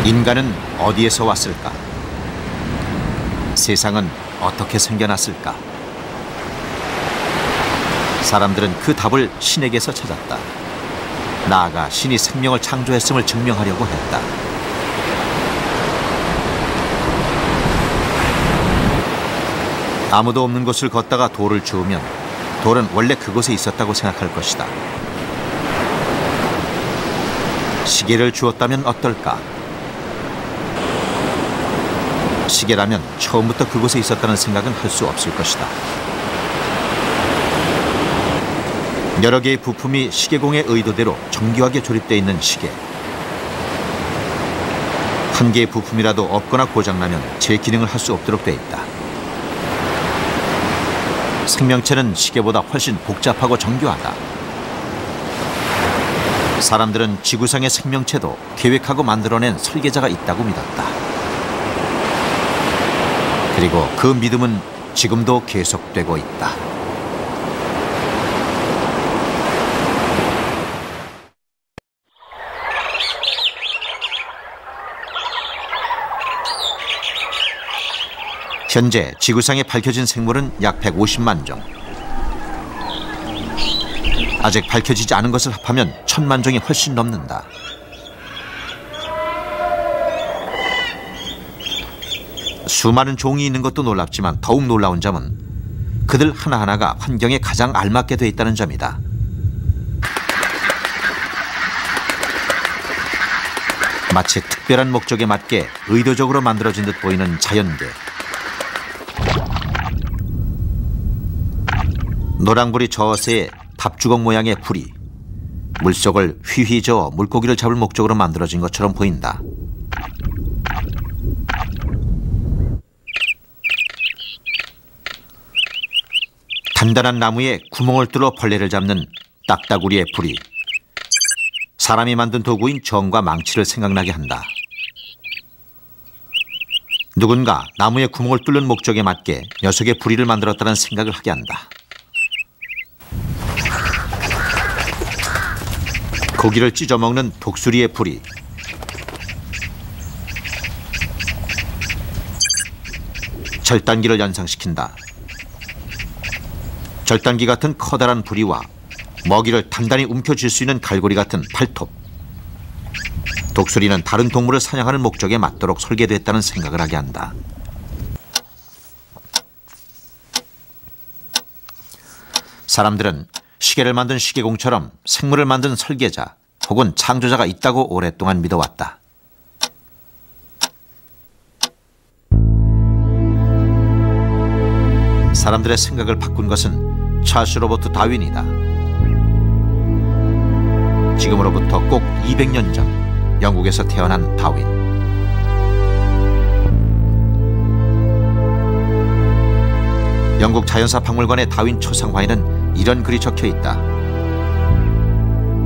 인간은 어디에서 왔을까? 세상은 어떻게 생겨났을까? 사람들은 그 답을 신에게서 찾았다. 나아가 신이 생명을 창조했음을 증명하려고 했다. 아무도 없는 곳을 걷다가 돌을 주우면 돌은 원래 그곳에 있었다고 생각할 것이다. 시계를 주었다면 어떨까? 시계라면 처음부터 그곳에 있었다는 생각은 할 수 없을 것이다. 여러 개의 부품이 시계공의 의도대로 정교하게 조립되어 있는 시계. 한 개의 부품이라도 없거나 고장나면 제 기능을 할 수 없도록 되어 있다. 생명체는 시계보다 훨씬 복잡하고 정교하다. 사람들은 지구상의 생명체도 계획하고 만들어낸 설계자가 있다고 믿었다. 그리고 그 믿음은 지금도 계속되고 있다. 현재 지구상에 밝혀진 생물은 약 150만 종. 아직 밝혀지지 않은 것을 합하면 1000만 종이 훨씬 넘는다. 수많은 종이 있는 것도 놀랍지만 더욱 놀라운 점은 그들 하나하나가 환경에 가장 알맞게 돼 있다는 점이다. 마치 특별한 목적에 맞게 의도적으로 만들어진 듯 보이는 자연계. 노랑불이 저어새에 답주걱 모양의 불이 물속을 휘휘 저어 물고기를 잡을 목적으로 만들어진 것처럼 보인다. 단단한 나무에 구멍을 뚫어 벌레를 잡는 딱따구리의 불이 사람이 만든 도구인 정과 망치를 생각나게 한다. 누군가 나무에 구멍을 뚫는 목적에 맞게 녀석의 부리를 만들었다는 생각을 하게 한다. 고기를 찢어먹는 독수리의 부리, 절단기를 연상시킨다. 절단기 같은 커다란 부리와 먹이를 단단히 움켜쥘 수 있는 갈고리 같은 팔톱. 독수리는 다른 동물을 사냥하는 목적에 맞도록 설계됐다는 생각을 하게 한다. 사람들은 시계를 만든 시계공처럼 생물을 만든 설계자 혹은 창조자가 있다고 오랫동안 믿어왔다. 사람들의 생각을 바꾼 것은 찰스 로버트 다윈이다. 지금으로부터 꼭 200년 전 영국에서 태어난 다윈. 영국 자연사 박물관의 다윈 초상화에는 이런 글이 적혀 있다.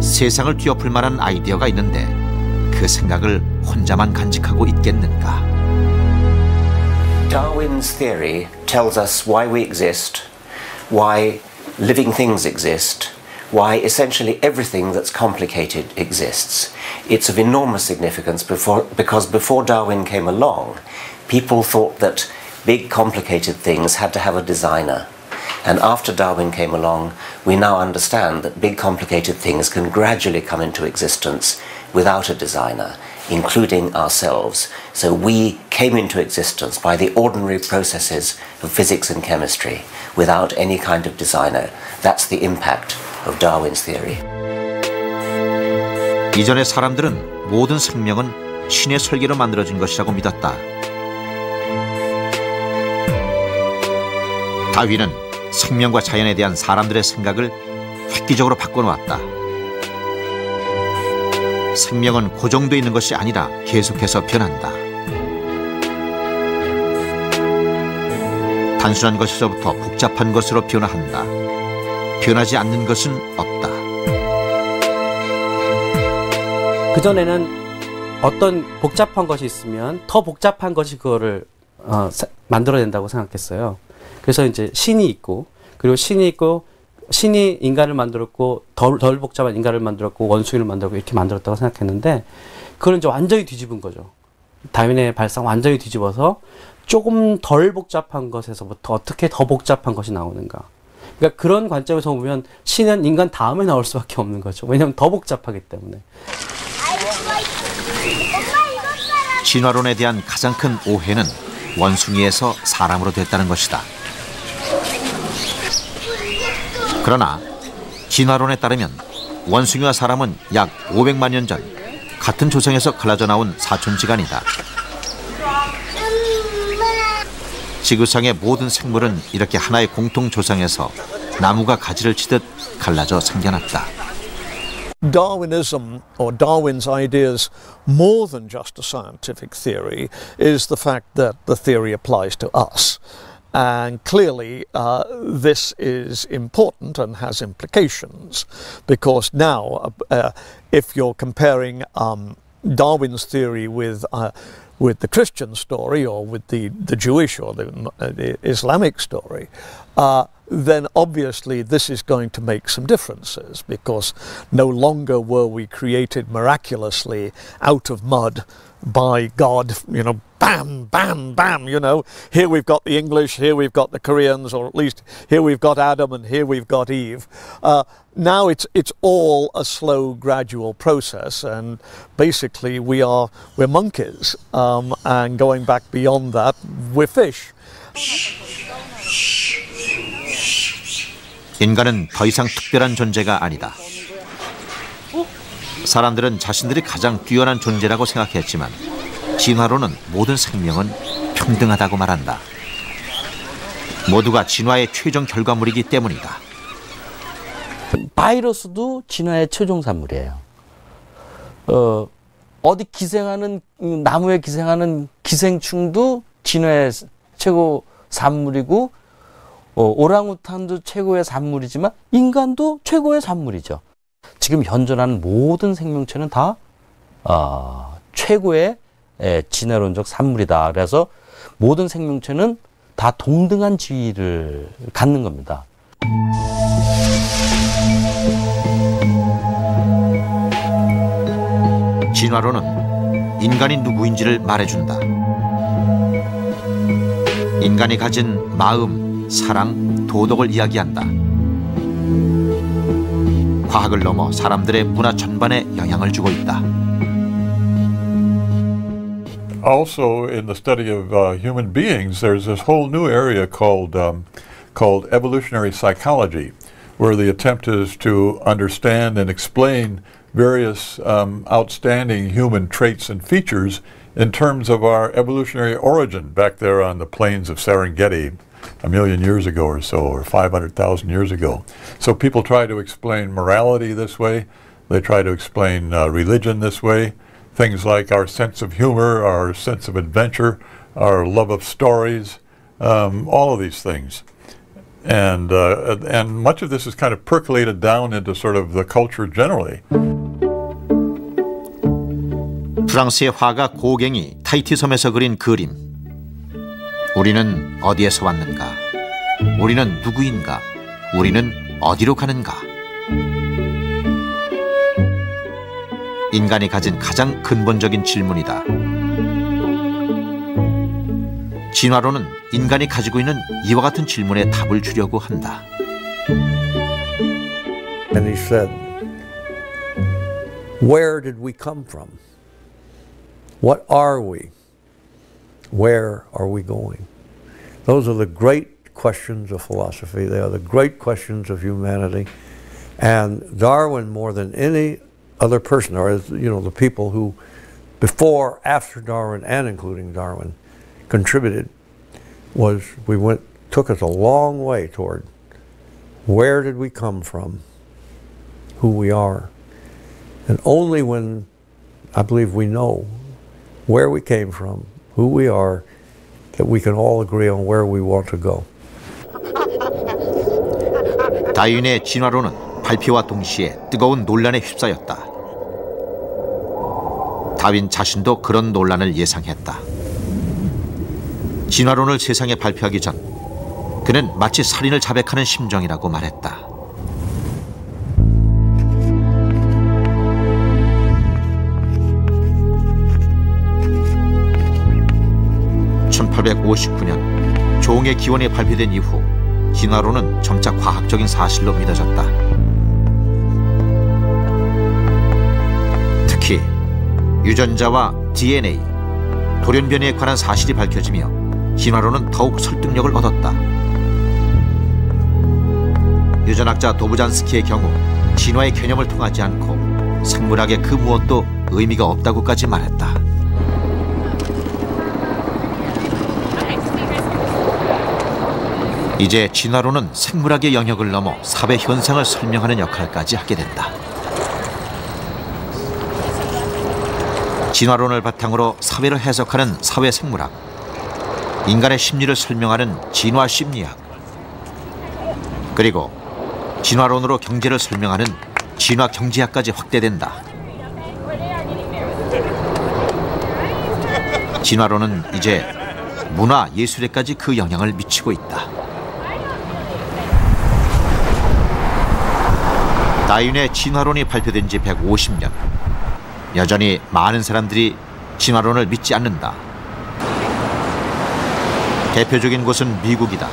세상을 뒤엎을 만한 아이디어가 있는데 그 생각을 혼자만 간직하고 있겠는가? Darwin's theory tells us why we exist, why living things exist, why essentially everything that's complicated exists. It's of enormous significance because before Darwin came along, people thought that big complicated things had to have a designer. And after Darwin came along, we now understand that big complicated things can gradually come into existence without a designer, including ourselves. So we came into existence by the ordinary processes of physics and chemistry without any kind of designer. That's the impact of Darwin's theory. 이전의 사람들은 모든 생명은 신의 설계로 만들어진 것이라고 믿었다. 다윈은 생명과 자연에 대한 사람들의 생각을 획기적으로 바꿔놓았다. 생명은 고정되어 있는 것이 아니라 계속해서 변한다. 단순한 것에서부터 복잡한 것으로 변화한다. 변하지 않는 것은 없다. 그전에는 어떤 복잡한 것이 있으면 더 복잡한 것이 그거를 만들어낸다고 생각했어요. 그래서 이제 신이 있고, 그리고 신이 인간을 만들었고, 덜 복잡한 인간을 만들었고, 원숭이를 만들었고, 이렇게 만들었다고 생각했는데, 그걸 이제 완전히 뒤집은 거죠. 다윈의 발상 완전히 뒤집어서 조금 덜 복잡한 것에서부터 어떻게 더 복잡한 것이 나오는가. 그러니까 그런 관점에서 보면 신은 인간 다음에 나올 수밖에 없는 거죠. 왜냐하면 더 복잡하기 때문에. 진화론에 대한 가장 큰 오해는 원숭이에서 사람으로 됐다는 것이다. 그러나 진화론에 따르면 원숭이와 사람은 약 500만 년 전 같은 조상에서 갈라져 나온 사촌지간이다. 지구상의 모든 생물은 이렇게 하나의 공통 조상에서 나무가 가지를 치듯 갈라져 생겨났다. Darwinism, or Darwin's ideas, more than just a scientific theory, is the fact that the theory applies to us. And clearly, this is important and has implications, because now, if you're comparing Darwin's theory with the Christian story or with the Jewish or the Islamic story, then obviously this is going to make some differences, because no longer were we created miraculously out of mud by God, bam, bam, bam, here we've got the English, here we've got the Koreans, or at least here we've got Adam and here we've got Eve. Now it's all a slow, gradual process, and basically we're monkeys, and going back beyond that, we're fish. 인간은 더 이상 특별한 존재가 아니다. 사람들은 자신들이 가장 뛰어난 존재라고 생각했지만 진화론은 모든 생명은 평등하다고 말한다. 모두가 진화의 최종 결과물이기 때문이다. 바이러스도 진화의 최종 산물이에요. 어디 기생하는 나무에 기생하는 기생충도 진화의 최고 산물이고, 오랑우탄도 최고의 산물이지만 인간도 최고의 산물이죠. 지금 현존하는 모든 생명체는 다 최고의 진화론적 산물이다. 그래서 모든 생명체는 다 동등한 지위를 갖는 겁니다. 진화론은 인간이 누구인지를 말해준다. 인간이 가진 마음, 사랑, 도덕을 이야기한다. 과학을 넘어 사람들의 문화 전반에 영향을 주고 있다. Also, in the study of human beings, there's this whole new area called evolutionary psychology, where the attempt is to understand and explain various outstanding human traits and features in terms of our evolutionary origin back there on the plains of Serengeti 1 million years ago or so, or 500,000 years ago. So people try to explain morality this way. They try to explain religion this way. Things like our sense of humor, our sense of adventure, our love of stories, all of these things. And much of this is kind of percolated down into sort of the culture generally. 프랑스의 화가 고갱이 타히티 섬에서 그린 그림. 우리는 어디에서 왔는가? 우리는 누구인가? 우리는 어디로 가는가? 인간이 가진 가장 근본적인 질문이다. 진화론은 인간이 가지고 있는 이와 같은 질문에 답을 주려고 한다. And he said, where did we come from? What are we? Where are we going? Those are the great questions of philosophy. They are the great questions of humanity. And Darwin, more than any other person, or the people who, before, after Darwin, and including Darwin, contributed, took us a long way toward where did we come from, who we are. And only when I believe we know where we came from, who we are, that we can all agree on where we want to go. 다윈의 진화론은 발표와 동시에 뜨거운 논란에 휩싸였다. 다윈 자신도 그런 논란을 예상했다. 진화론을 세상에 발표하기 전 그는 마치 살인을 자백하는 심정이라고 말했다. 1959년 종의 기원이 발표된 이후 진화론은 점차 과학적인 사실로 믿어졌다. 특히 유전자와 DNA, 돌연변이에 관한 사실이 밝혀지며 진화론은 더욱 설득력을 얻었다. 유전학자 도부잔스키의 경우 진화의 개념을 통하지 않고 생물학의 그 무엇도 의미가 없다고까지 말했다. 이제 진화론은 생물학의 영역을 넘어 사회 현상을 설명하는 역할까지 하게 된다. 진화론을 바탕으로 사회를 해석하는 사회생물학, 인간의 심리를 설명하는 진화심리학, 그리고 진화론으로 경제를 설명하는 진화경제학까지 확대된다. 진화론은 이제 문화, 예술에까지 그 영향을 미치고 있다. 다윈의 진화론이 발표된 지 150년. 여전히 많은 사람들이 진화론을 믿지 않는다. 대표적인 곳은 미국이다.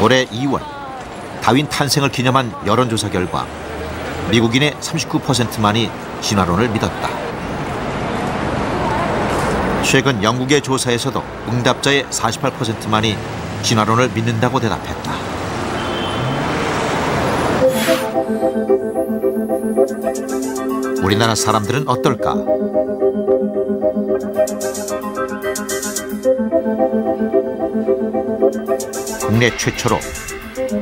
올해 2월 다윈 탄생을 기념한 여론조사 결과 미국인의 39%만이 진화론을 믿었다. 최근 영국의 조사에서도 응답자의 48%만이 진화론을 믿는다고 대답했다. 우리나라 사람들은 어떨까? 국내 최초로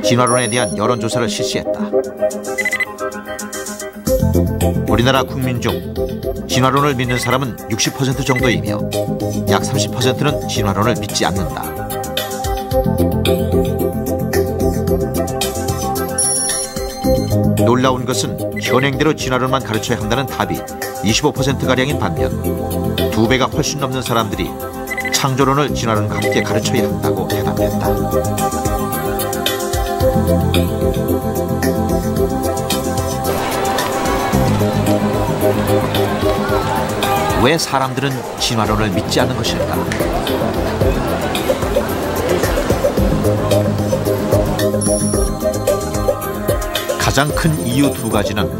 진화론에 대한 여론조사를 실시했다. 우리나라 국민 중 진화론을 믿는 사람은 60% 정도이며 약 30%는 진화론을 믿지 않는다. 놀라운 것은 현행대로 진화론만 가르쳐야 한다는 답이 25%가량인 반면 2배가 훨씬 넘는 사람들이 창조론을 진화론과 함께 가르쳐야 한다고 대답했다. 왜 사람들은 진화론을 믿지 않는 것일까? 가장 큰 이유 두 가지는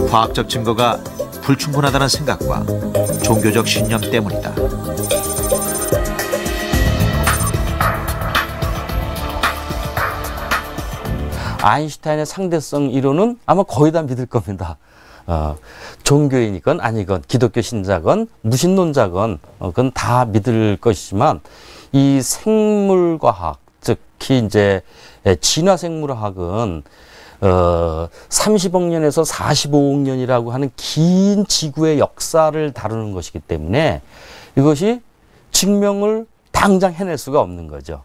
과학적 증거가 불충분하다는 생각과 종교적 신념 때문이다. 아인슈타인의 상대성 이론은 아마 거의 다 믿을 겁니다. 종교인이건 아니건 기독교 신자건 무신론자건 그건 다 믿을 것이지만 이 생물과학, 특히 이제 진화생물학은 30억 년에서 45억 년이라고 하는 긴 지구의 역사를 다루는 것이기 때문에 이것이 증명을 당장 해낼 수가 없는 거죠.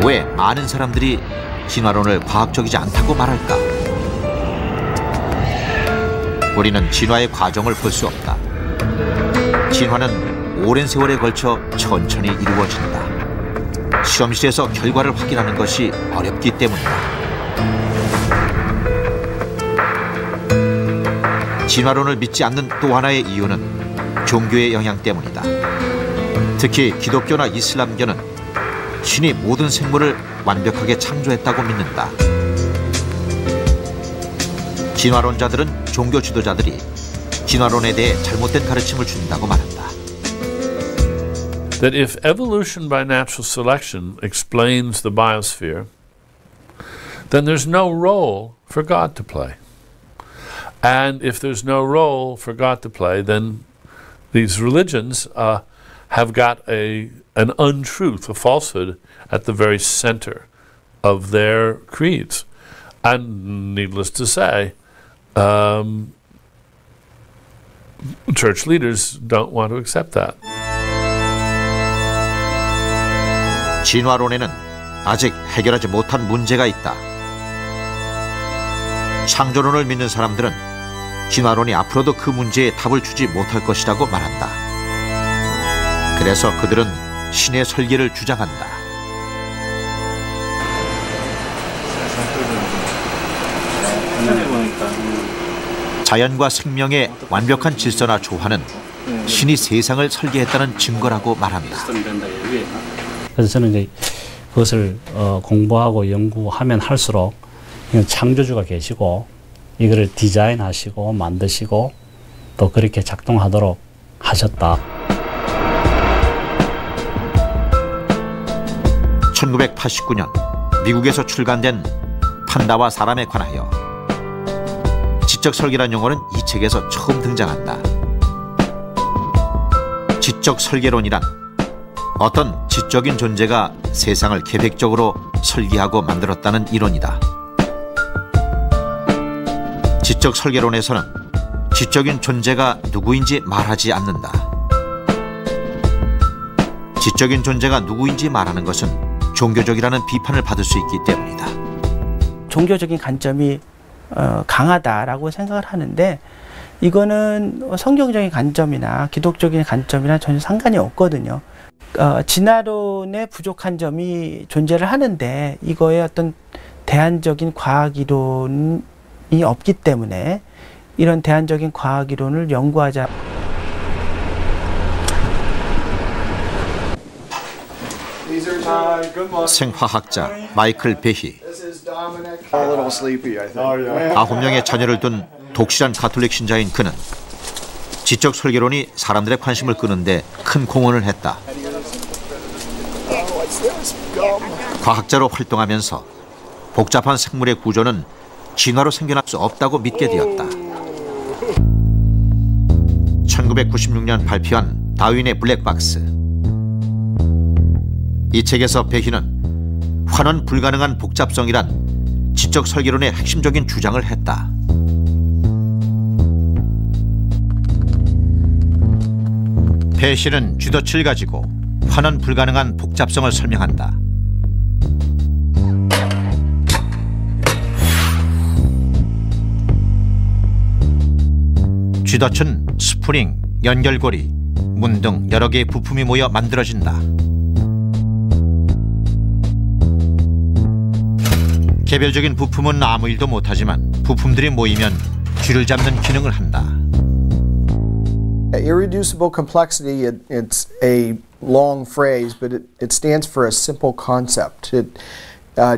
왜 많은 사람들이 진화론을 과학적이지 않다고 말할까? 우리는 진화의 과정을 볼 수 없다. 진화는 오랜 세월에 걸쳐 천천히 이루어진다. 실험실에서 결과를 확인하는 것이 어렵기 때문이다. 진화론을 믿지 않는 또 하나의 이유는 종교의 영향 때문이다. 특히 기독교나 이슬람교는 신이 모든 생물을 완벽하게 창조했다고 믿는다. 진화론자들은 종교 지도자들이 진화론에 대해 잘못된 가르침을 준다고 말한다. That if evolution by natural selection explains the biosphere, then there's no role for God to play. And if there's no role for God to play, then these religions have got an untruth, a falsehood at the very center of their creeds. And needless to say, church leaders don't want to accept that. 진화론에는 아직 해결하지 못한 문제가 있다. 창조론을 믿는 사람들은 진화론이 앞으로도 그 문제에 답을 주지 못할 것이라고 말한다. 그래서 그들은 신의 설계를 주장한다. 자연과 생명의 완벽한 질서나 조화는 신이 세상을 설계했다는 증거라고 말합니다. 그래서 저는 이제 그것을 공부하고 연구하면 할수록 창조주가 계시고 이거를 디자인하시고 만드시고 또 그렇게 작동하도록 하셨다. 1989년 미국에서 출간된 판다와 사람에 관하여 지적 설계란 용어는 이 책에서 처음 등장한다. 지적 설계론이란 어떤 지적인 존재가 세상을 계획적으로 설계하고 만들었다는 이론이다. 지적 설계론에서는 지적인 존재가 누구인지 말하지 않는다. 지적인 존재가 누구인지 말하는 것은 종교적이라는 비판을 받을 수 있기 때문이다. 종교적인 관점이 강하다라고 생각을 하는데 이거는 성경적인 관점이나 기독적인 관점이나 전혀 상관이 없거든요. 진화론의 부족한 점이 존재를 하는데 이거에 어떤 대안적인 과학이론이 없기 때문에 이런 대안적인 과학이론을 연구하자. 생화학자 마이클 베히. 9명의 자녀를 둔 독실한 가톨릭 신자인 그는 지적 설계론이 사람들의 관심을 끄는데 큰 공헌을 했다. 과학자로 활동하면서 복잡한 생물의 구조는 진화로 생겨날 수 없다고 믿게 되었다. 1996년 발표한 다윈의 블랙박스. 이 책에서 베히는 환원 불가능한 복잡성이란 지적 설계론의 핵심적인 주장을 했다. 베히는 쥐덫을 가지고 환원 불가능한 복잡성을 설명한다. 쥐덫은 스프링, 연결고리, 문 등 여러 개의 부품이 모여 만들어진다. 개별적인 부품은 아무 일도 못하지만 부품들이 모이면 쥐를 잡는 기능을 한다. Irreducible complexity, it's a long phrase, but it stands for a simple concept. It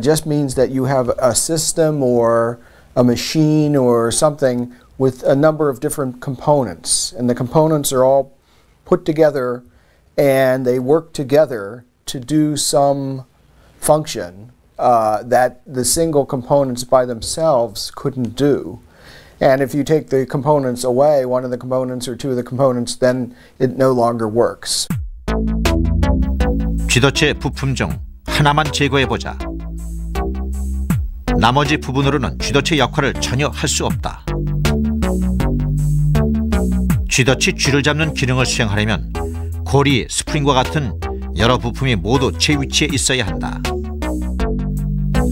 just means that you have a system or a machine or something with a number of different components, and the components are all put together and they work together to do some function that the single components by themselves couldn't do. And if you take the components away, one of the components or two of the components, then it no longer works. 쥐덫의 부품 중 하나만 제거해보자. 나머지 부분으로는 쥐덫의 역할을 전혀 할 수 없다. 쥐덫이 쥐를 잡는 기능을 수행하려면 고리, 스프링과 같은 여러 부품이 모두 제 위치에 있어야 한다.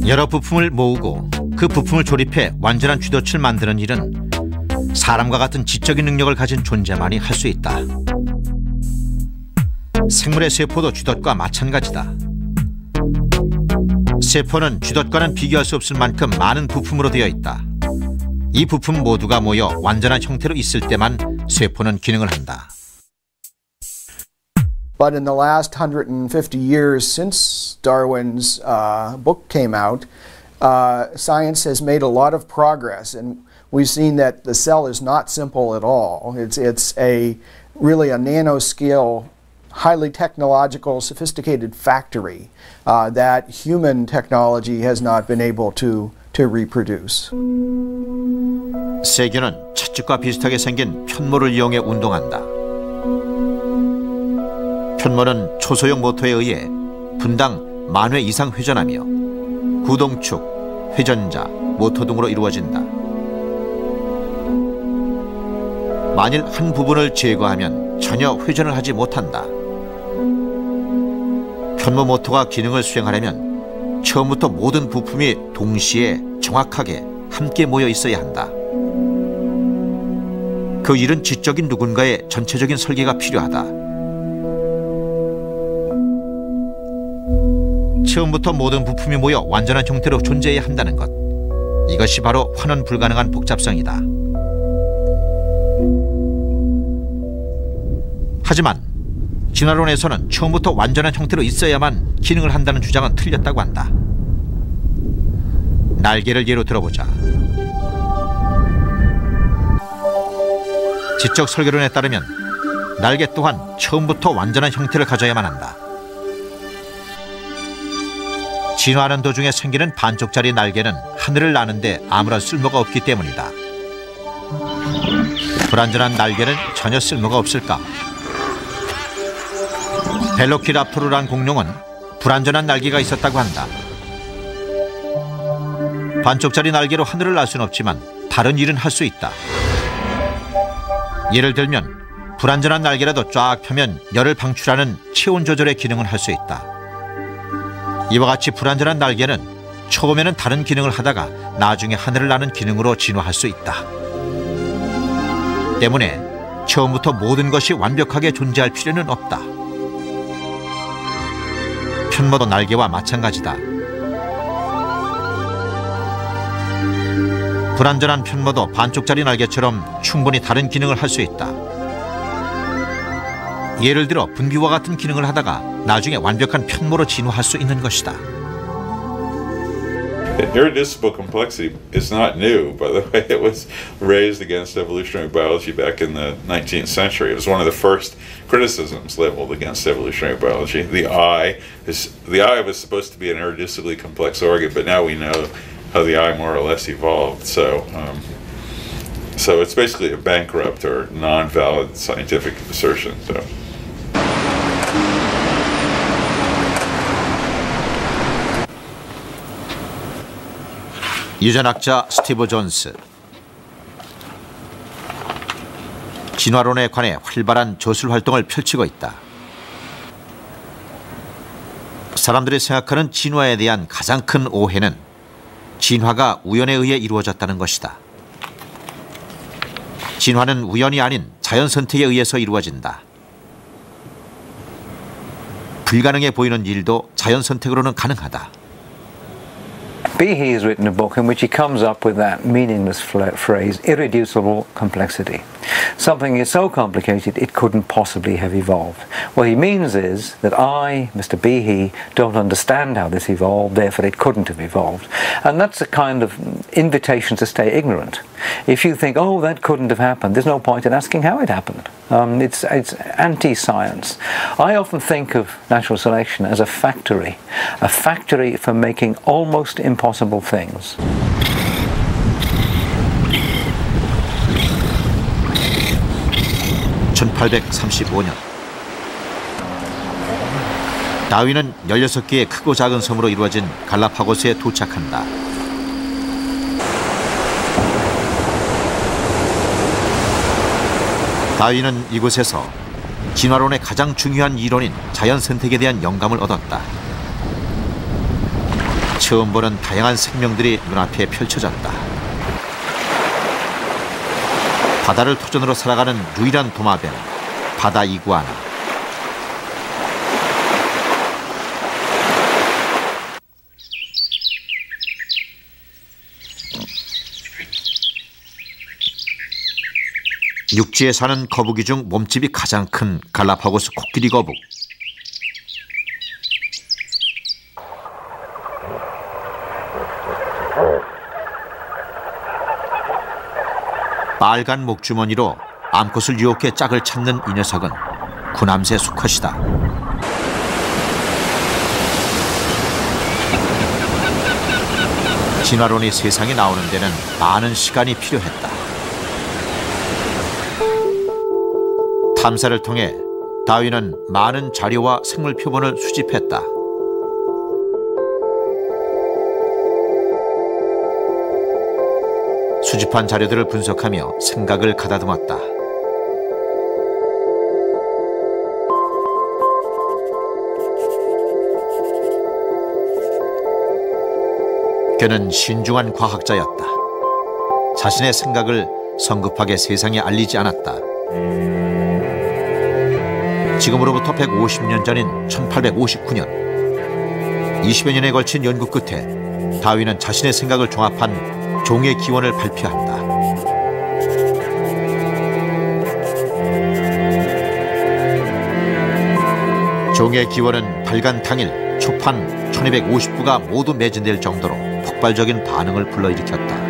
여러 부품을 모으고 그 부품을 조립해 완전한 쥐덫을 만드는 일은 사람과 같은 지적인 능력을 가진 존재만이 할 수 있다. 생물의 세포도 쥐덫과 마찬가지다. 세포는 쥐덫과는 비교할 수 없을 만큼 많은 부품으로 되어 있다. 이 부품 모두가 모여 완전한 형태로 있을 때만 세포는 기능을 한다. But in the last 150 years since Darwin's book came out, science has made a lot of progress, and we've seen that the cell is not simple at all. It's really a nanoscale, highly technological, sophisticated factory that human technology has not been able to reproduce. 세균은 채찍과 비슷하게 생긴 편모를 이용해 운동한다. 편모는 초소형 모터에 의해 분당 10,000회 이상 회전하며 구동축, 회전자, 모터 등으로 이루어진다. 만일 한 부분을 제거하면 전혀 회전을 하지 못한다. 편모 모터가 기능을 수행하려면 처음부터 모든 부품이 동시에 정확하게 함께 모여 있어야 한다. 그 일은 지적인 누군가의 전체적인 설계가 필요하다. 처음부터 모든 부품이 모여 완전한 형태로 존재해야 한다는 것. 이것이 바로 환원 불가능한 복잡성이다. 하지만 진화론에서는 처음부터 완전한 형태로 있어야만 기능을 한다는 주장은 틀렸다고 한다. 날개를 예로 들어보자. 지적 설계론에 따르면 날개 또한 처음부터 완전한 형태를 가져야만 한다. 진화하는 도중에 생기는 반쪽짜리 날개는 하늘을 나는데 아무런 쓸모가 없기 때문이다. 불완전한 날개는 전혀 쓸모가 없을까? 벨로키랍토르란 공룡은 불완전한 날개가 있었다고 한다. 반쪽짜리 날개로 하늘을 날 수는 없지만 다른 일은 할 수 있다. 예를 들면 불완전한 날개라도 쫙 펴면 열을 방출하는 체온 조절의 기능을 할 수 있다. 이와 같이 불완전한 날개는 처음에는 다른 기능을 하다가 나중에 하늘을 나는 기능으로 진화할 수 있다. 때문에 처음부터 모든 것이 완벽하게 존재할 필요는 없다. 편모도 날개와 마찬가지다. 불완전한 편모도 반쪽짜리 날개처럼 충분히 다른 기능을 할 수 있다. 예를 들어 분비와 같은 기능을 하다가 나중에 완벽한 편모로 진화할 수 있는 것이다. Irreducible complexity is not new, by the way. It was raised against evolutionary biology back in the 19th century. It was one of the first criticisms leveled against evolutionary biology. The eye was supposed to be an irreducibly complex organ, but now we know how the eye more or less evolved. So it's basically a bankrupt or non-valid scientific assertion. So. 유전학자 스티브 존스. 진화론에 관해 활발한 저술 활동을 펼치고 있다. 사람들이 생각하는 진화에 대한 가장 큰 오해는 진화가 우연에 의해 이루어졌다는 것이다. 진화는 우연이 아닌 자연 선택에 의해서 이루어진다. 불가능해 보이는 일도 자연 선택으로는 가능하다. Behe has written a book in which he comes up with that meaningless phrase, irreducible complexity. Something is so complicated it couldn't possibly have evolved. What he means is that I, Mr. Behe, don't understand how this evolved, therefore it couldn't have evolved. And that's a kind of invitation to stay ignorant. If you think, oh, that couldn't have happened, there's no point in asking how it happened. It's anti-science. I often think of natural selection as a factory for making almost impossible things. (1835년) 다윈은 16개의 크고 작은 섬으로 이루어진 갈라파고스에 도착한다. 다윈은 이곳에서 진화론의 가장 중요한 이론인 자연 선택에 대한 영감을 얻었다. 처음 보는 다양한 생명들이 눈앞에 펼쳐졌다. 바다를 토전으로 살아가는 유일한 도마뱀, 바다 이구아나. 육지에 사는 거북이 중 몸집이 가장 큰 갈라파고스 코끼리 거북. 빨간 목주머니로 암컷을 유혹해 짝을 찾는 이 녀석은 구남새 수컷이다. 진화론이 세상에 나오는 데는 많은 시간이 필요했다. 탐사를 통해 다윈은 많은 자료와 생물 표본을 수집했다. 수집한 자료들을 분석하며 생각을 가다듬었다. 그는 신중한 과학자였다. 자신의 생각을 성급하게 세상에 알리지 않았다. 지금으로부터 150년 전인 1859년, 20여 년에 걸친 연구 끝에 다윈은 자신의 생각을 종합한 종의 기원을 발표한다. 종의 기원은 발간 당일 초판 1250부가 모두 매진될 정도로 폭발적인 반응을 불러일으켰다.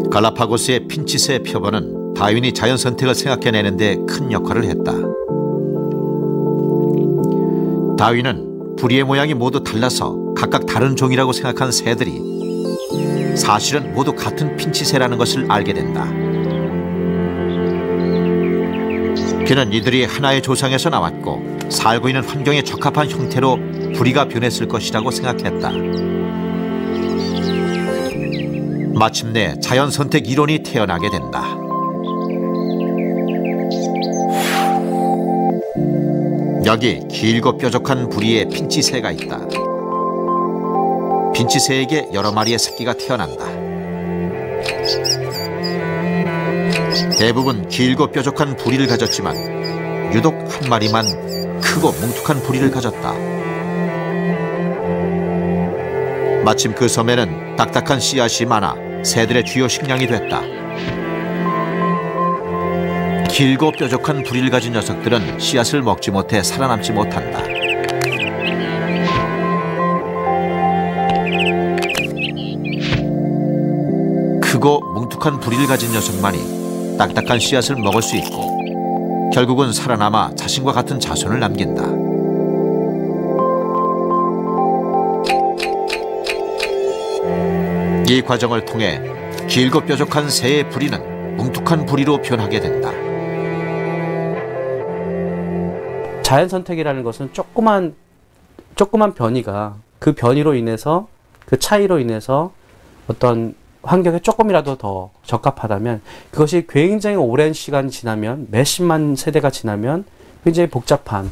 갈라파고스의 핀치새 표본은 다윈이 자연 선택을 생각해내는 데 큰 역할을 했다. 다윈은 부리의 모양이 모두 달라서 각각 다른 종이라고 생각한 새들이 사실은 모두 같은 핀치새라는 것을 알게 된다. 그는 이들이 하나의 조상에서 나왔고 살고 있는 환경에 적합한 형태로 부리가 변했을 것이라고 생각했다. 마침내 자연 선택 이론이 태어나게 된다. 여기 길고 뾰족한 부리에 핀치새가 있다. 핀치새에게 여러 마리의 새끼가 태어난다. 대부분 길고 뾰족한 부리를 가졌지만 유독 한 마리만 크고 뭉툭한 부리를 가졌다. 마침 그 섬에는 딱딱한 씨앗이 많아 새들의 주요 식량이 됐다. 길고 뾰족한 부리를 가진 녀석들은 씨앗을 먹지 못해 살아남지 못한다. 크고 뭉툭한 부리를 가진 녀석만이 딱딱한 씨앗을 먹을 수 있고 결국은 살아남아 자신과 같은 자손을 남긴다. 이 과정을 통해 길고 뾰족한 새의 부리는 뭉툭한 부리로 변하게 된다. 자연 선택이라는 것은 조그만 변이가 그 변이로 인해서 그 차이로 인해서 어떤 환경에 조금이라도 더 적합하다면 그것이 굉장히 오랜 시간이 지나면 몇십만 세대가 지나면 굉장히 복잡한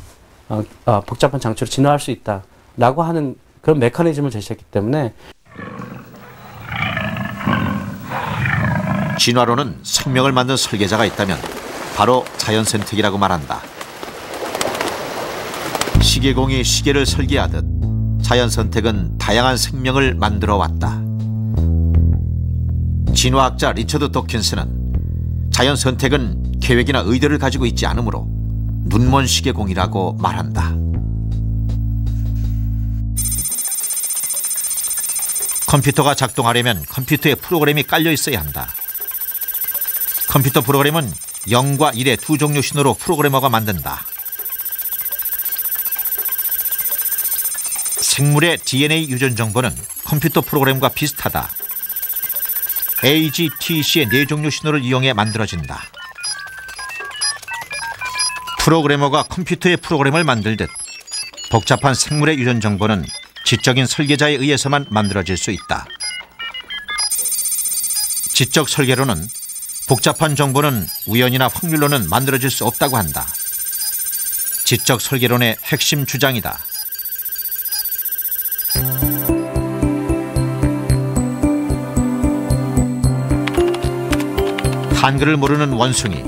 장치로 진화할 수 있다라고 하는 그런 메커니즘을 제시했기 때문에 진화론은 생명을 만든 설계자가 있다면 바로 자연 선택이라고 말한다. 시계공이 시계를 설계하듯 자연 선택은 다양한 생명을 만들어 왔다. 진화학자 리처드 도킨스는 자연 선택은 계획이나 의도를 가지고 있지 않으므로 눈먼 시계공이라고 말한다. 컴퓨터가 작동하려면 컴퓨터에 프로그램이 깔려 있어야 한다. 컴퓨터 프로그램은 0과 1의 두 종류 신호로 프로그래머가 만든다. 생물의 DNA 유전 정보는 컴퓨터 프로그램과 비슷하다. AGTC의 네 종류 신호를 이용해 만들어진다. 프로그래머가 컴퓨터의 프로그램을 만들듯 복잡한 생물의 유전 정보는 지적인 설계자에 의해서만 만들어질 수 있다. 지적 설계로는 복잡한 정보는 우연이나 확률로는 만들어질 수 없다고 한다. 지적 설계론의 핵심 주장이다. 한글을 모르는 원숭이.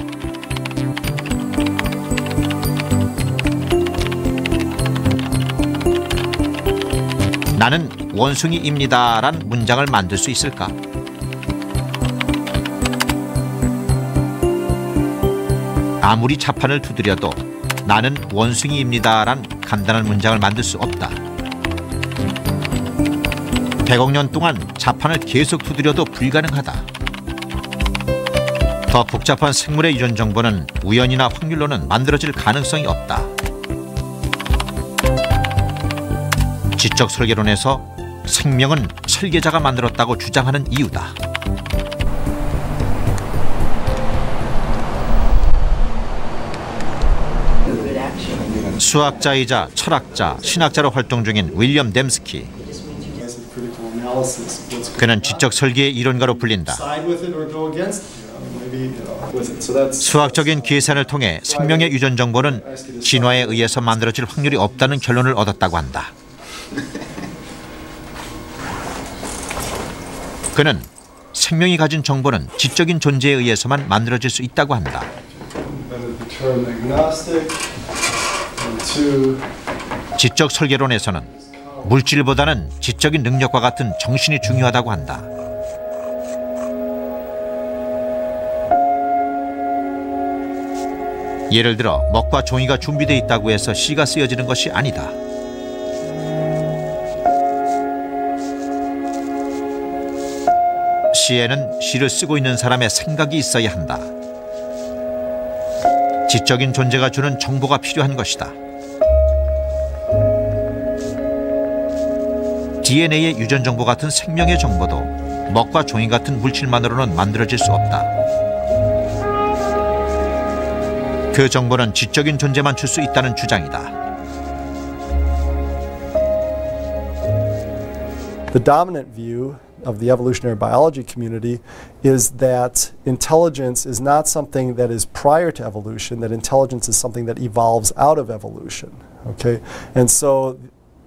나는 원숭이입니다란 문장을 만들 수 있을까? 아무리 자판을 두드려도 나는 원숭이입니다란 간단한 문장을 만들 수 없다. 100억 년 동안 자판을 계속 두드려도 불가능하다. 더 복잡한 생물의 유전 정보는 우연이나 확률로는 만들어질 가능성이 없다. 지적 설계론에서 생명은 설계자가 만들었다고 주장하는 이유다. 수학자이자 철학자, 신학자로 활동 중인 윌리엄 댐스키. 그는 지적 설계의 이론가로 불린다. 수학적인 계산을 통해 생명의 유전 정보는 진화에 의해서 만들어질 확률이 없다는 결론을 얻었다고 한다. 그는 생명이 가진 정보는 지적인 존재에 의해서만 만들어질 수 있다고 한다. 지적 설계론에서는 물질보다는 지적인 능력과 같은 정신이 중요하다고 한다. 예를 들어 먹과 종이가 준비되어 있다고 해서 시가 쓰여지는 것이 아니다. 시에는 시를 쓰고 있는 사람의 생각이 있어야 한다. 지적인 존재가 주는 정보가 필요한 것이다. DNA의 유전 정보 같은 생명의 정보도 먹과 종이 같은 물질만으로는 만들어질 수 없다. 그 정보는 지적인 존재만 줄 수 있다는 주장이다. The dominant view of the evolutionary biology community is that intelligence is not something that is prior to evolution, that intelligence is something that evolves out of evolution. Okay? And so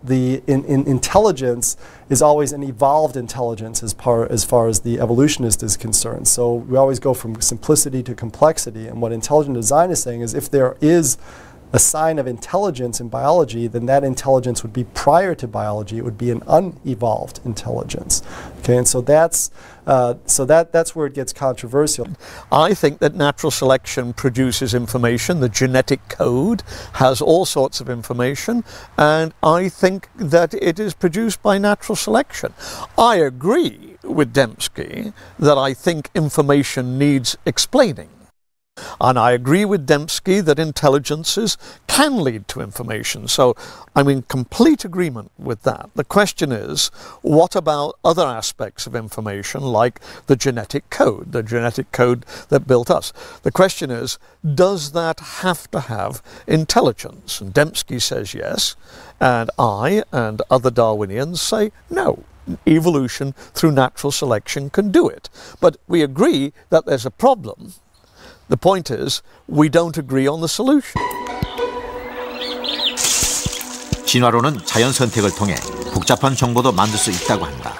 the intelligence is always an evolved intelligence as far as the evolutionist is concerned. So we always go from simplicity to complexity. And what intelligent design is saying is if there is a sign of intelligence in biology, then that intelligence would be prior to biology. It would be an unevolved intelligence. Okay, and so that's where it gets controversial. I think that natural selection produces information. The genetic code has all sorts of information, and I think that it is produced by natural selection. I agree with Dembski that I think information needs explaining. And I agree with Dembski that intelligences can lead to information. So I'm in complete agreement with that. The question is, what about other aspects of information like the genetic code that built us? The question is, does that have to have intelligence? And Dembski says yes, and I and other Darwinians say no. Evolution through natural selection can do it. But we agree that there's a problem. The point is, we don't agree on the solution. 진화론은 자연 선택을 통해 복잡한 정보도 만들 수 있다고 한다.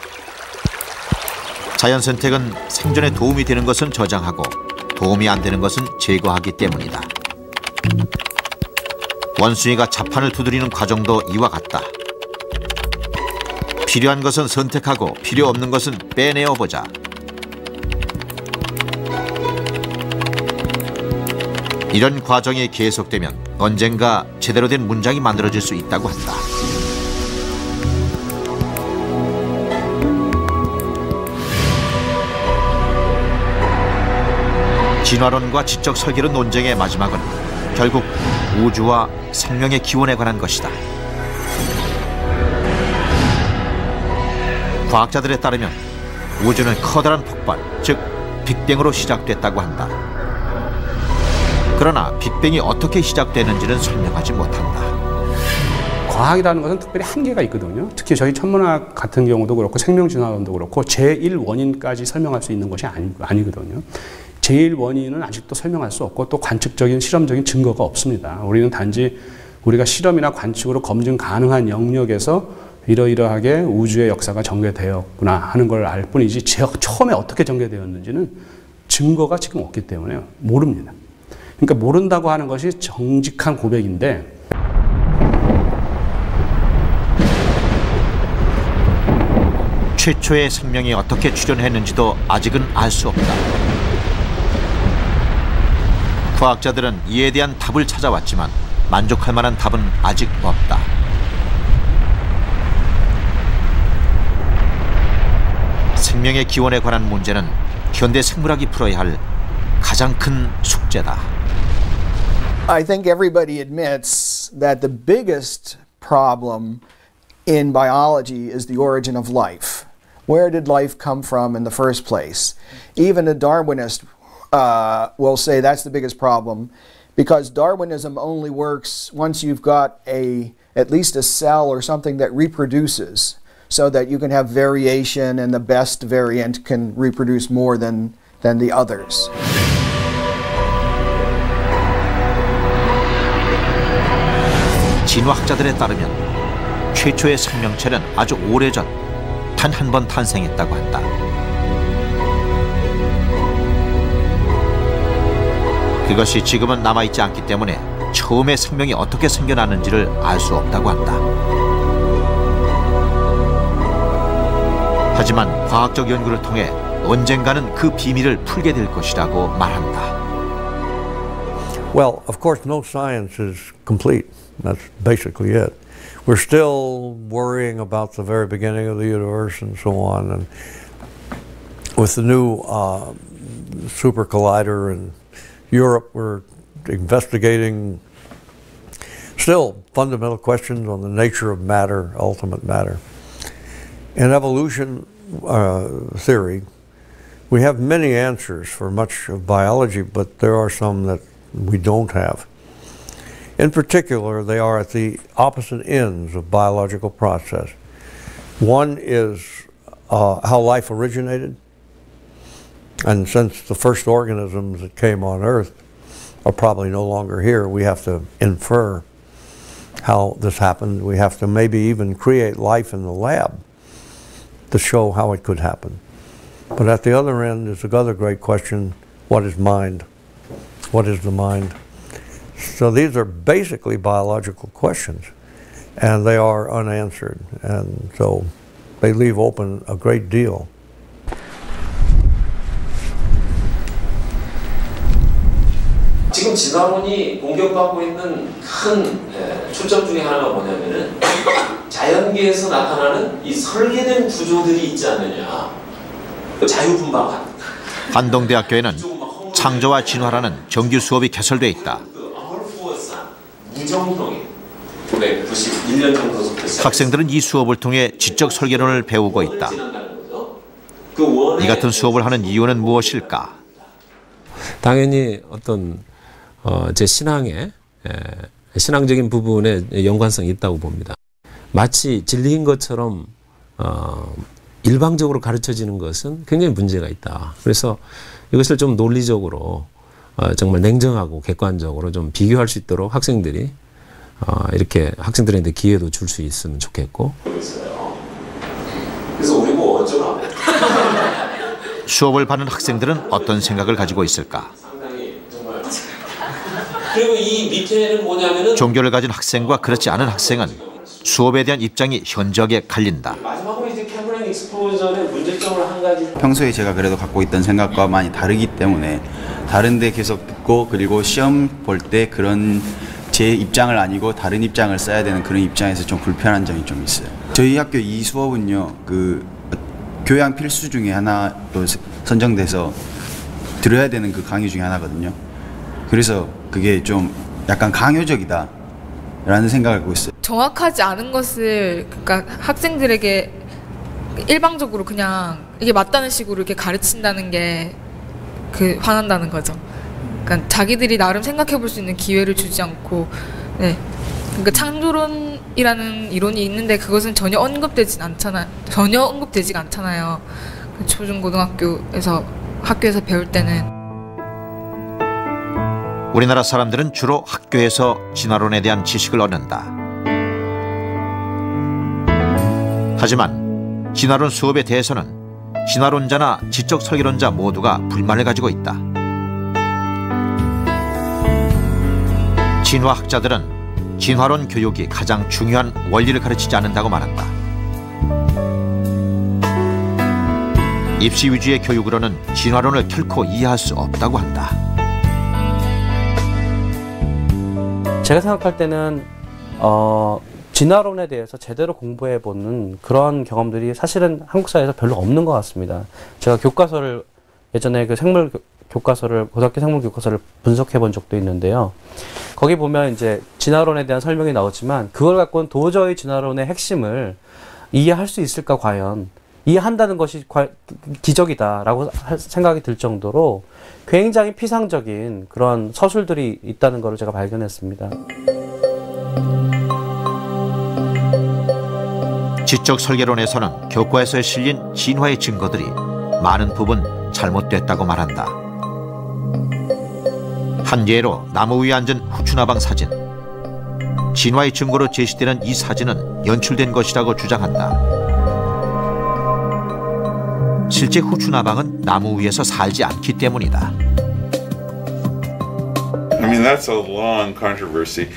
자연 선택은 생존에 도움이 되는 것은 저장하고 도움이 안 되는 것은 제거하기 때문이다. 원숭이가 자판을 두드리는 과정도 이와 같다. 필요한 것은 선택하고 필요 없는 것은 빼내어 보자. 이런 과정이 계속되면 언젠가 제대로 된 문장이 만들어질 수 있다고 한다. 진화론과 지적 설계론 논쟁의 마지막은 결국 우주와 생명의 기원에 관한 것이다. 과학자들에 따르면 우주는 커다란 폭발, 즉 빅뱅으로 시작됐다고 한다. 그러나 빅뱅이 어떻게 시작되는지는 설명하지 못한다. 과학이라는 것은 특별히 한계가 있거든요. 특히 저희 천문학 같은 경우도 그렇고 생명진화론도 그렇고 제1원인까지 설명할 수 있는 것이 아니거든요. 제1원인은 아직도 설명할 수 없고 또 관측적인 실험적인 증거가 없습니다. 우리는 단지 우리가 실험이나 관측으로 검증 가능한 영역에서 이러이러하게 우주의 역사가 전개되었구나 하는 걸 알 뿐이지 처음에 어떻게 전개되었는지는 증거가 지금 없기 때문에 모릅니다. 그러니까 모른다고 하는 것이 정직한 고백인데 최초의 생명이 어떻게 출현했는지도 아직은 알 수 없다. 과학자들은 이에 대한 답을 찾아왔지만 만족할 만한 답은 아직 없다. 생명의 기원에 관한 문제는 현대 생물학이 풀어야 할 가장 큰 숙제다. I think everybody admits that the biggest problem in biology is the origin of life. Where did life come from in the first place? Even a Darwinist will say that's the biggest problem because Darwinism only works once you've got at least a cell or something that reproduces so that you can have variation and the best variant can reproduce more than the others. 진화학자들에 따르면 최초의 생명체는 아주 오래전 단 한 번 탄생했다고 한다. 그것이 지금은 남아있지 않기 때문에 처음에 생명이 어떻게 생겨났는지를 알 수 없다고 한다. 하지만 과학적 연구를 통해 언젠가는 그 비밀을 풀게 될 것이라고 말한다. Well, of course, no science is complete. That's basically it. We're still worrying about the very beginning of the universe and so on. And with the new super collider in Europe, we're investigating still fundamental questions on the nature of matter, ultimate matter. In evolution theory, we have many answers for much of biology, but there are some that we don't have. In particular, they are at the opposite ends of biological process. One is how life originated, and since the first organisms that came on Earth are probably no longer here, we have to infer how this happened. We have to maybe even create life in the lab to show how it could happen. But at the other end is the other great question, what is mind? What is the mind? So these are basically biological questions, and they are unanswered, and so they leave open a great deal. 지금 진화론이 공격받고 있는 큰 초점 중에 하나가 뭐냐면은 자연계에서 나타나는 이 설계된 구조들이 있지 않느냐. 자유분방한. 한동대학교에는 창조와 진화라는 정규 수업이 개설돼 있다. 학생들은 이 수업을 통해 지적 설계론을 배우고 있다. 이 같은 수업을 하는 이유는 무엇일까? 당연히 어떤 제 신앙의 신앙적인 부분에 연관성이 있다고 봅니다. 마치 진리인 것처럼 일방적으로 가르쳐지는 것은 굉장히 문제가 있다. 그래서 이것을 좀 논리적으로 정말 냉정하고 객관적으로 좀 비교할 수 있도록 학생들이 이렇게 학생들한테 기회도 줄 수 있으면 좋겠고. 그래서 우리 뭐 어쩌나? 수업을 받는 학생들은 어떤 생각을 가지고 있을까? 그리고 이 밑에는 뭐냐면은 종교를 가진 학생과 그렇지 않은 학생은 수업에 대한 입장이 현저하게 갈린다. 마지막으로 이제 캠브랜 익스포전의 문제점을 한 가지. 평소에 제가 그래도 갖고 있던 생각과 많이 다르기 때문에 다른데 계속 듣고 그리고 시험 볼 때 그런 제 입장을 아니고 다른 입장을 써야 되는 그런 입장에서 좀 불편한 점이 좀 있어요. 저희 학교 이 수업은요, 그 교양 필수 중에 하나로 선정돼서 들어야 되는 그 강의 중에 하나거든요. 그래서 그게 좀 약간 강요적이다 라는 생각을 하고 있어요. 정확하지 않은 것을 그러니까 학생들에게 일방적으로 그냥 이게 맞다는 식으로 이렇게 가르친다는 게 그 화난다는 거죠. 그러니까 자기들이 나름 생각해 볼 수 있는 기회를 주지 않고, 네. 그러니까 창조론이라는 이론이 있는데 그것은 전혀 언급되지가 않잖아요. 초중고등학교에서 학교에서 배울 때는. 우리나라 사람들은 주로 학교에서 진화론에 대한 지식을 얻는다. 하지만 진화론 수업에 대해서는 진화론자나 지적 설계론자 모두가 불만을 가지고 있다. 진화학자들은 진화론 교육이 가장 중요한 원리를 가르치지 않는다고 말한다. 입시 위주의 교육으로는 진화론을 결코 이해할 수 없다고 한다. 제가 생각할 때는 진화론에 대해서 제대로 공부해보는 그런 경험들이 사실은 한국 사회에서 별로 없는 것 같습니다. 제가 교과서를 예전에 그 생물 교과서를 고등학교 생물 교과서를 분석해 본 적도 있는데요. 거기 보면 이제 진화론에 대한 설명이 나오지만 그걸 갖고는 도저히 진화론의 핵심을 이해할 수 있을까 과연 이해한다는 것이 기적이다라고 생각이 들 정도로 굉장히 피상적인 그런 서술들이 있다는 것을 제가 발견했습니다. 지적 설계론에서는 교과에서 실린 진화의 증거들이 많은 부분 잘못됐다고 말한다. 한 예로 나무 위에 앉은 후추나방 사진. 진화의 증거로 제시되는 이 사진은 연출된 것이라고 주장한다. 실제 후추나방은 나무 위에서 살지 않기 때문이다. I mean, that's a long controversy.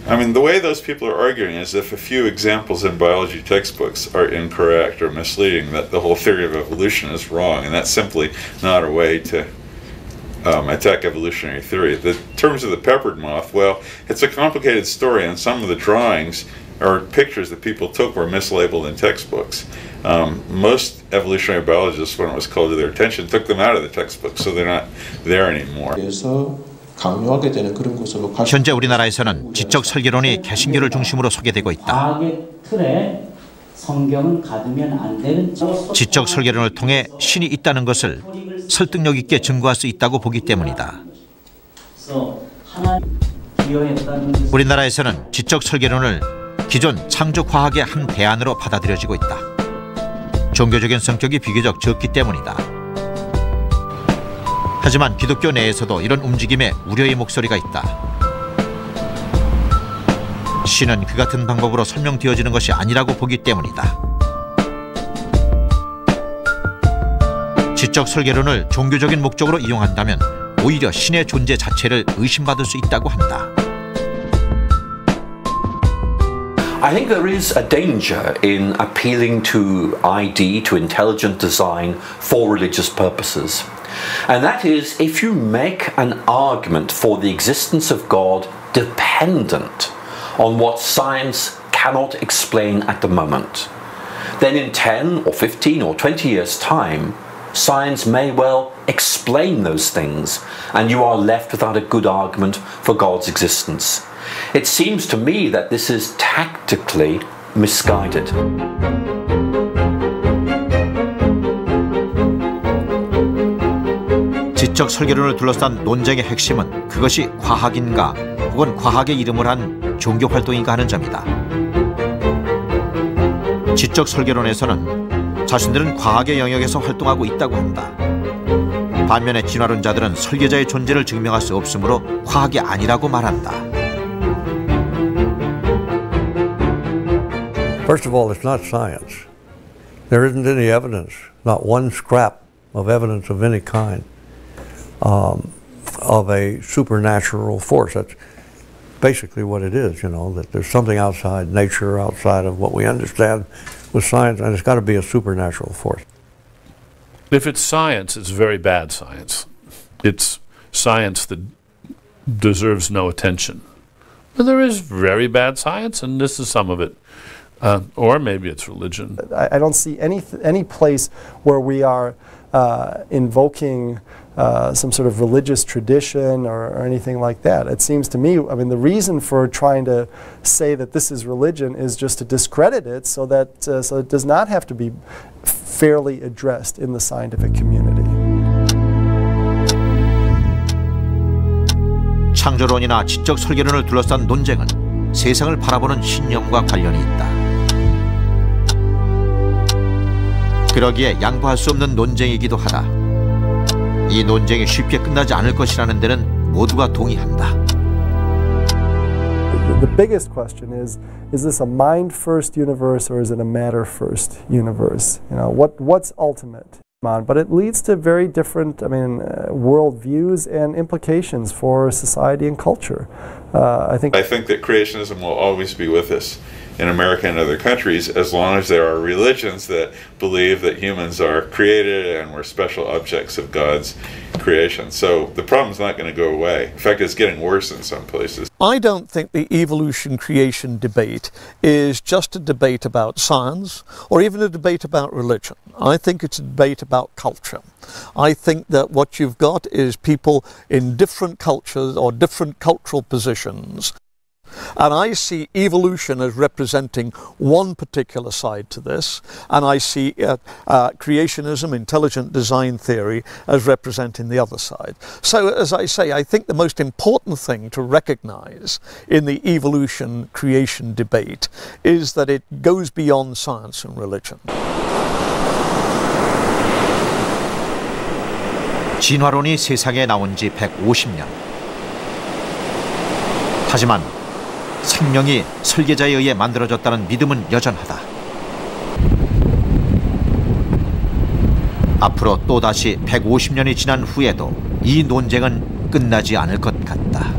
I mean, the way those people are arguing is if a few examples in biology textbooks are incorrect or misleading, that the whole theory of evolution is wrong, and that's simply not a way to attack evolutionary theory. The terms of the peppered moth, well, it's a complicated story, and some of the drawings or pictures that people took were mislabeled in textbooks. Most evolutionary biologists, when it was called to their attention, took them out of the textbooks, so they're not there anymore. 현재 우리나라에서는 지적 설계론이 개신교를 중심으로 소개되고 있다. 지적 설계론을 통해 신이 있다는 것을 설득력 있게 증거할 수 있다고 보기 때문이다. 우리나라에서는 지적 설계론을 기존 창조 과학의 한 대안으로 받아들여지고 있다. 종교적인 성격이 비교적 적기 때문이다. 하지만 기독교 내에서도 이런 움직임에 우려의 목소리가 있다. 신은 그 같은 방법으로 설명되어지는 것이 아니라고 보기 때문이다. 지적 설계론을 종교적인 목적으로 이용한다면 오히려 신의 존재 자체를 의심받을 수 있다고 한다. I think there is a danger in appealing to ID, to intelligent design, for religious purposes. And that is if you make an argument for the existence of God dependent on what science cannot explain at the moment, then in 10 or 15 or 20 years' time, science may well explain those things, and you are left without a good argument for God's existence. It seems to me that this is tactically misguided. 지적 설계론을 둘러싼 논쟁의 핵심은 그것이 과학인가 혹은 과학의 이름을 한 종교 활동인가 하는 점이다. 지적 설계론에서는 자신들은 과학의 영역에서 활동하고 있다고 한다. 반면에 진화론자들은 설계자의 존재를 증명할 수 없으므로 과학이 아니라고 말한다. First of all, it's not science. There isn't any evidence, not one scrap of evidence of any kind, of a supernatural force. That's basically what it is, you know, that there's something outside nature, outside of what we understand with science, and it's got to be a supernatural force. If it's science, it's very bad science. It's science that deserves no attention. But there is very bad science, and this is some of it. Or maybe it's religion. I don't see any place where we are invoking some sort of religious tradition or anything like that. It seems to me, I mean, the reason for trying to say that this is religion is just to discredit it so that so it does not have to be fairly addressed in the scientific community. 창조론이나 지적 설계론을 둘러싼 논쟁은 세상을 바라보는 신념과 관련이 있다. 그러기에 양보할 수 없는 논쟁이기도 하다. 이 논쟁이 쉽게 끝나지 않을 것이라는 데는 모두가 동의한다. The biggest question is this a mind-first universe or is it a matter-first universe? You know, what's ultimate? But it leads to very different, world views and implications for society and culture. I think that creationism will always be with us in America and other countries as long as there are religions that believe that humans are created and we're special objects of God's creation. So the problem's not going to go away. In fact, it's getting worse in some places. I don't think the evolution-creation debate is just a debate about science or even a debate about religion. I think it's a debate about culture. I think that what you've got is people in different cultures or different cultural positions. And I see evolution as representing one particular side to this, and I see creationism, intelligent design theory, as representing the other side. So, as I say, I think the most important thing to recognize in the evolution-creation debate is that it goes beyond science and religion. 진화론이 세상에 나온 지 150년. 하지만 생명이 설계자에 의해 만들어졌다는 믿음은 여전하다. 앞으로 또다시 150년이 지난 후에도 이 논쟁은 끝나지 않을 것 같다.